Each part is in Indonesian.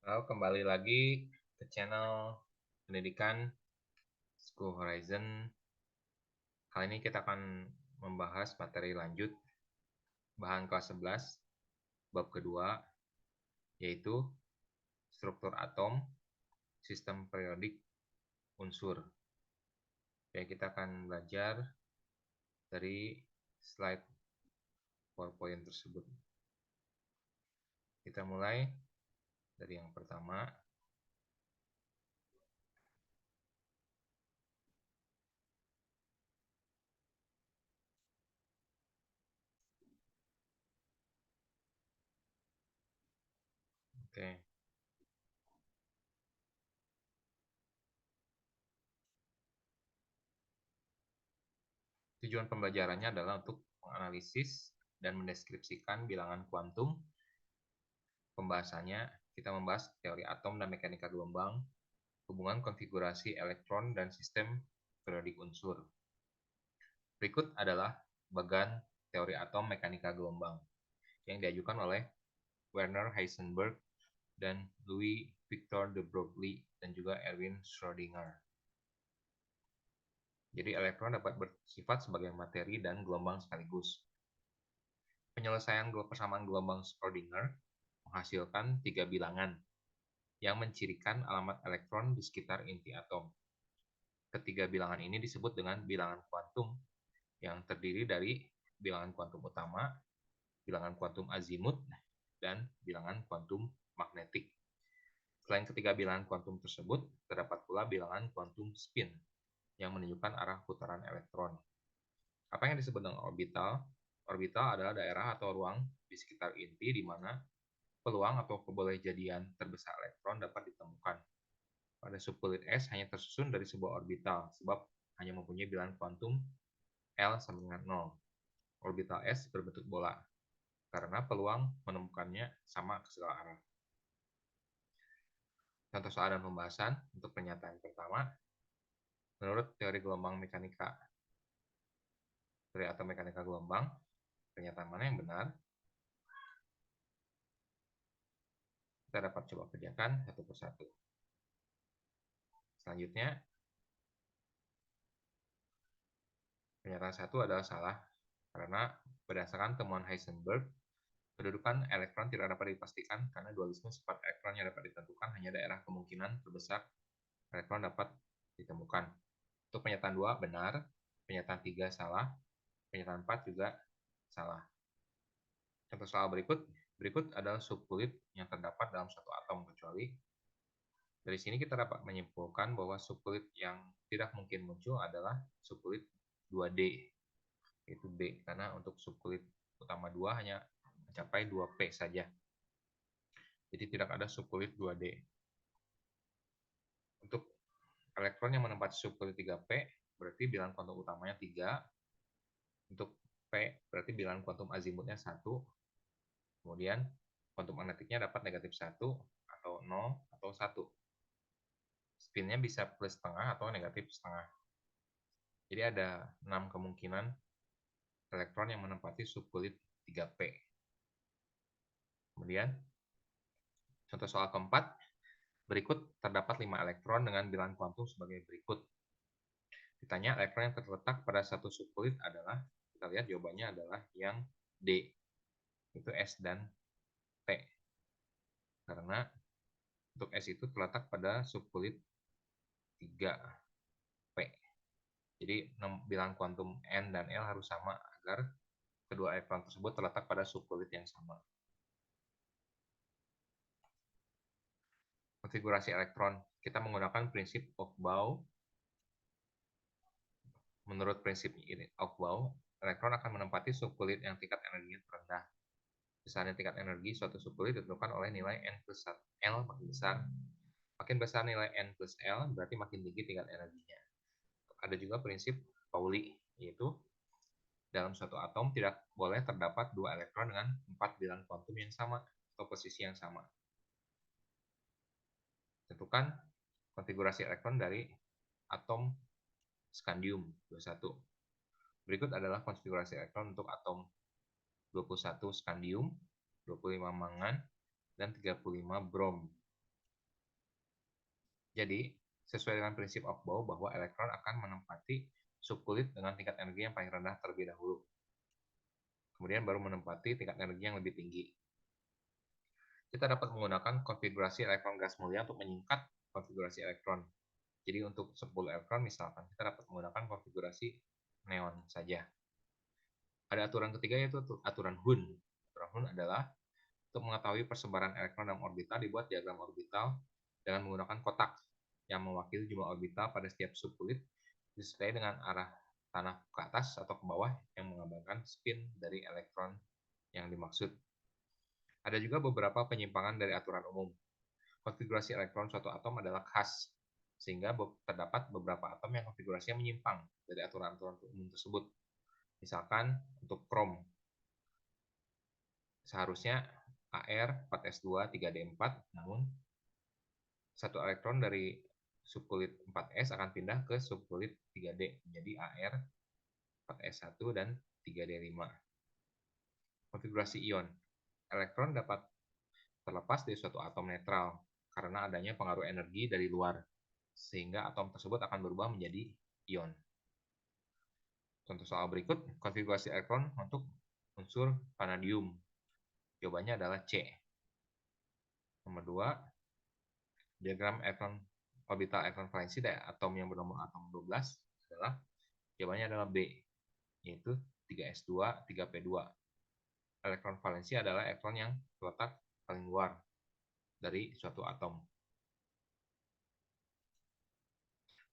Halo, kembali lagi ke channel pendidikan School Horizon. Kali ini kita akan membahas materi lanjut bahan kelas 11, bab kedua, yaitu struktur atom, sistem periodik, unsur. Oke, kita akan belajar dari slide PowerPoint tersebut. Kita mulai dari yang pertama. Oke. Tujuan pembelajarannya adalah untuk menganalisis dan mendeskripsikan bilangan kuantum. Pembahasannya, kita membahas teori atom dan mekanika gelombang, hubungan konfigurasi elektron dan sistem periodik unsur. Berikut adalah bagan teori atom mekanika gelombang yang diajukan oleh Werner Heisenberg dan Louis Victor de Broglie dan juga Erwin Schrödinger. Jadi elektron dapat bersifat sebagai materi dan gelombang sekaligus. Penyelesaian persamaan gelombang Schrödinger menghasilkan 3 bilangan yang mencirikan alamat elektron di sekitar inti atom. Ketiga bilangan ini disebut dengan bilangan kuantum, yang terdiri dari bilangan kuantum utama, bilangan kuantum azimut, dan bilangan kuantum magnetik. Selain ketiga bilangan kuantum tersebut, terdapat pula bilangan kuantum spin, yang menunjukkan arah putaran elektron. Apa yang disebut dengan orbital? Orbital adalah daerah atau ruang di sekitar inti di mana peluang atau kebolehjadian terbesar elektron dapat ditemukan. Pada subkulit S hanya tersusun dari sebuah orbital, sebab hanya mempunyai bilangan kuantum L sama dengan 0. Orbital S berbentuk bola, karena peluang menemukannya sama ke segala arah. Contoh soal dan pembahasan untuk pernyataan pertama. Menurut teori gelombang mekanika, teori atom mekanika gelombang, pernyataan mana yang benar? Kita dapat coba kerjakan satu persatu. Selanjutnya, pernyataan satu adalah salah, karena berdasarkan temuan Heisenberg, kedudukan elektron tidak dapat dipastikan karena dualisme sifat elektron yang dapat ditentukan hanya daerah kemungkinan terbesar elektron dapat ditemukan. Untuk pernyataan 2 benar, pernyataan 3 salah, pernyataan 4 juga salah. Contoh soal berikut adalah subkulit yang terdapat dalam satu atom kecuali. Dari sini kita dapat menyimpulkan bahwa subkulit yang tidak mungkin muncul adalah subkulit 2D, yaitu B, karena untuk subkulit utama 2 hanya mencapai 2P saja. Jadi tidak ada subkulit 2D. Untuk elektron yang menempati subkulit 3P, berarti bilangan kuantum utamanya 3. Untuk P, berarti bilangan kuantum azimutnya 1. Kemudian kuantum magnetiknya dapat negatif 1, atau 0, atau 1. Spinnya bisa plus setengah atau negatif setengah. Jadi ada 6 kemungkinan elektron yang menempati subkulit 3P. Kemudian, contoh soal keempat, berikut terdapat 5 elektron dengan bilangan kuantum sebagai berikut. Ditanya elektron yang terletak pada satu subkulit adalah, kita lihat jawabannya adalah yang D, itu S dan T. Karena untuk S itu terletak pada subkulit 3P. Jadi bilangan kuantum N dan L harus sama agar kedua elektron tersebut terletak pada subkulit yang sama. Konfigurasi elektron, kita menggunakan prinsip Aufbau. Menurut prinsip Aufbau, elektron akan menempati subkulit yang tingkat energinya terendah. Besarnya tingkat energi suatu subkulit ditentukan oleh nilai N plus L makin besar. Makin besar nilai N plus L, berarti makin tinggi tingkat energinya. Ada juga prinsip Pauli, yaitu dalam suatu atom tidak boleh terdapat 2 elektron dengan 4 bilangan kuantum yang sama atau posisi yang sama. Tentukan konfigurasi elektron dari atom scandium 21. Berikut adalah konfigurasi elektron untuk atom 21 scandium, 25 mangan, dan 35 brom. Jadi, sesuai dengan prinsip Aufbau bahwa elektron akan menempati subkulit dengan tingkat energi yang paling rendah terlebih dahulu. Kemudian baru menempati tingkat energi yang lebih tinggi. Kita dapat menggunakan konfigurasi elektron gas mulia untuk menyingkat konfigurasi elektron. Jadi untuk 10 elektron misalkan, kita dapat menggunakan konfigurasi neon saja. Ada aturan ketiga yaitu aturan Hund. Aturan Hund adalah untuk mengetahui persebaran elektron dalam orbital dibuat diagram orbital dengan menggunakan kotak yang mewakili jumlah orbital pada setiap subkulit disertai dengan arah tanah ke atas atau ke bawah yang menggambarkan spin dari elektron yang dimaksud. Ada juga beberapa penyimpangan dari aturan umum. Konfigurasi elektron suatu atom adalah khas, sehingga terdapat beberapa atom yang konfigurasinya menyimpang dari aturan-aturan umum tersebut. Misalkan untuk krom, seharusnya Ar 4s2 3d4, namun satu elektron dari subkulit 4s akan pindah ke subkulit 3d, menjadi Ar 4s1 dan 3d5. Konfigurasi ion, elektron dapat terlepas dari suatu atom netral karena adanya pengaruh energi dari luar, sehingga atom tersebut akan berubah menjadi ion. Contoh soal berikut, konfigurasi elektron untuk unsur vanadium. Jawabannya adalah C. Nomor 2, diagram elektron orbital elektron valensi dari atom yang bernomor atom 12 adalah jawabannya adalah B, yaitu 3s2 3p2. Elektron valensi adalah elektron yang terletak paling luar dari suatu atom.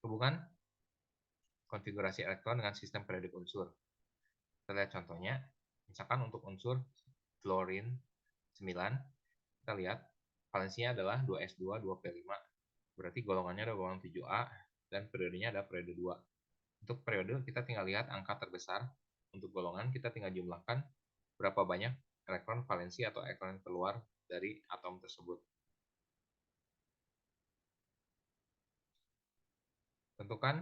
Hubungan konfigurasi elektron dengan sistem periodik unsur. Kita lihat contohnya, misalkan untuk unsur fluorine 9, kita lihat valensinya adalah 2s2 2p5, berarti golongannya adalah golongan 7A dan periodenya adalah periode 2. Untuk periode kita tinggal lihat angka terbesar, untuk golongan kita tinggal jumlahkan berapa banyak elektron valensi atau elektron yang keluar dari atom tersebut. Tentukan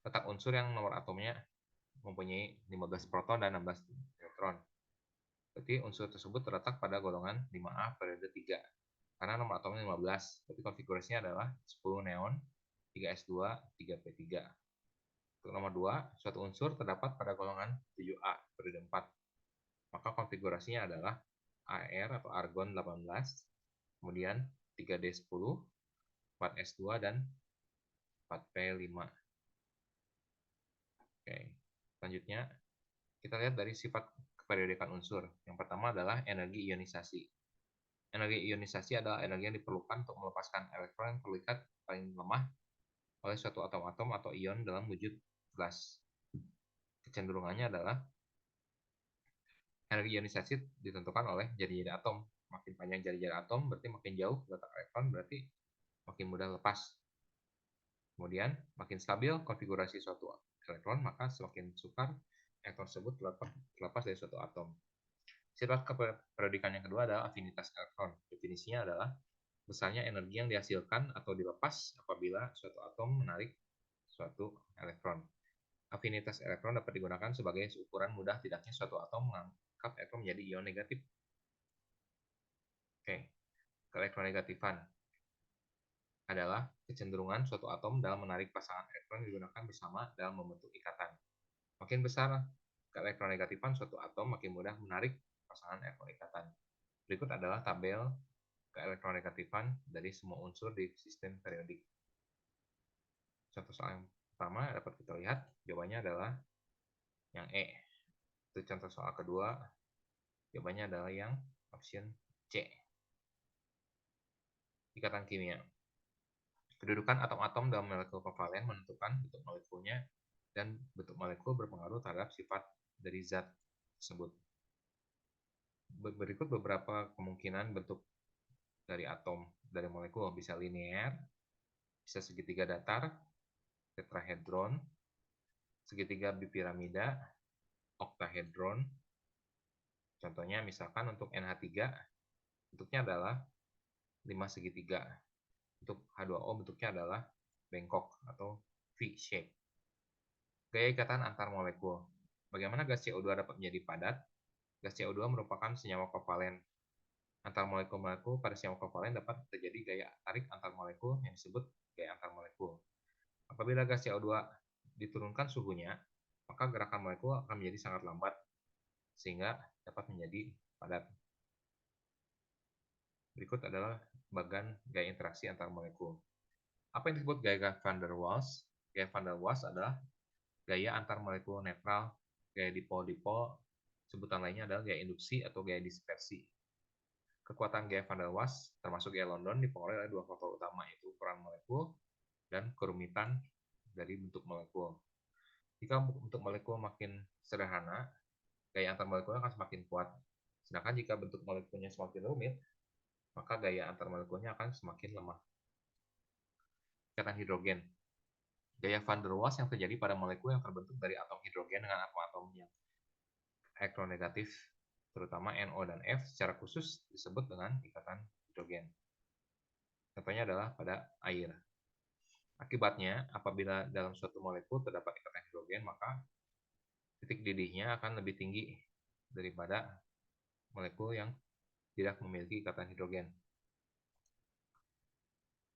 letak unsur yang nomor atomnya mempunyai 15 proton dan 16 neutron. Berarti unsur tersebut terletak pada golongan 5A periode 3. Karena nomor atomnya 15, berarti konfigurasinya adalah 10 neon, 3s2, 3p3. Untuk nomor 2, suatu unsur terdapat pada golongan 7A periode 4. Maka konfigurasinya adalah Ar atau argon 18, kemudian 3d10, 4s2, dan 4p5. Oke, selanjutnya kita lihat dari sifat keperiodikan unsur. Yang pertama adalah energi ionisasi. Energi ionisasi adalah energi yang diperlukan untuk melepaskan elektron yang terlihat paling lemah oleh suatu atom-atom atau ion dalam wujud gas. Kecenderungannya adalah energi ionisasi ditentukan oleh jari-jari atom. Makin panjang jari-jari atom berarti makin jauh letak elektron, berarti makin mudah lepas. Kemudian makin stabil konfigurasi suatu elektron, maka semakin sukar elektron tersebut terlepas dari suatu atom. Sifat keperiodikan yang kedua adalah afinitas elektron. Definisinya adalah besarnya energi yang dihasilkan atau dilepas apabila suatu atom menarik suatu elektron. Afinitas elektron dapat digunakan sebagai ukuran mudah tidaknya suatu atom mengangkat elektron menjadi ion negatif. Oke, keelektronegatifan adalah kecenderungan suatu atom dalam menarik pasangan elektron yang digunakan bersama dalam membentuk ikatan. Makin besar keelektronegatifan suatu atom, makin mudah menarik pasangan elektron ikatan. Berikut adalah tabel keelektronegatifan dari semua unsur di sistem periodik. Contoh soal yang pertama dapat kita lihat, jawabannya adalah yang E. Untuk contoh soal kedua, jawabannya adalah yang option C. Ikatan kimia. Kedudukan atom-atom dalam molekul kovalen menentukan bentuk molekulnya, dan bentuk molekul berpengaruh terhadap sifat dari zat tersebut. Berikut beberapa kemungkinan bentuk dari atom dari molekul, bisa linear, bisa segitiga datar, tetrahedron, segitiga bipiramida, oktahedron. Contohnya misalkan untuk NH3 bentuknya adalah 5 segitiga. Untuk H2O bentuknya adalah bengkok atau V-shape. Gaya ikatan antar molekul. Bagaimana gas CO2 dapat menjadi padat? Gas CO2 merupakan senyawa kovalen. Antar molekul-molekul pada sinyal kovalen dapat terjadi gaya tarik antar molekul yang disebut gaya antar molekul. Apabila gas CO2 diturunkan suhunya, maka gerakan molekul akan menjadi sangat lambat sehingga dapat menjadi padat. Berikut adalah bagan gaya interaksi antar molekul. Apa yang disebut gaya van der Waals? Gaya van der Waals adalah gaya antar molekul netral, gaya dipol-dipol, sebutan lainnya adalah gaya induksi atau gaya dispersi. Kekuatan gaya van der Waals, termasuk gaya London, dipengaruhi oleh dua faktor utama, yaitu ukuran molekul dan kerumitan dari bentuk molekul. Jika bentuk molekul makin sederhana, gaya antar molekulnya akan semakin kuat. Sedangkan jika bentuk molekulnya semakin rumit, maka gaya antar molekulnya akan semakin lemah. Ikatan hidrogen. Gaya van der Waals yang terjadi pada molekul yang terbentuk dari atom hidrogen dengan atom-atom yang elektronegatif, terutama NO dan F, secara khusus disebut dengan ikatan hidrogen. Contohnya adalah pada air. Akibatnya, apabila dalam suatu molekul terdapat ikatan hidrogen, maka titik didihnya akan lebih tinggi daripada molekul yang tidak memiliki ikatan hidrogen.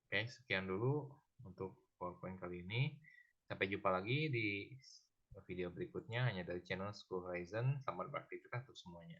Oke, sekian dulu untuk PowerPoint kali ini. Sampai jumpa lagi di video berikutnya hanya dari channel School Horizon. Selamat beraktivitas untuk semuanya.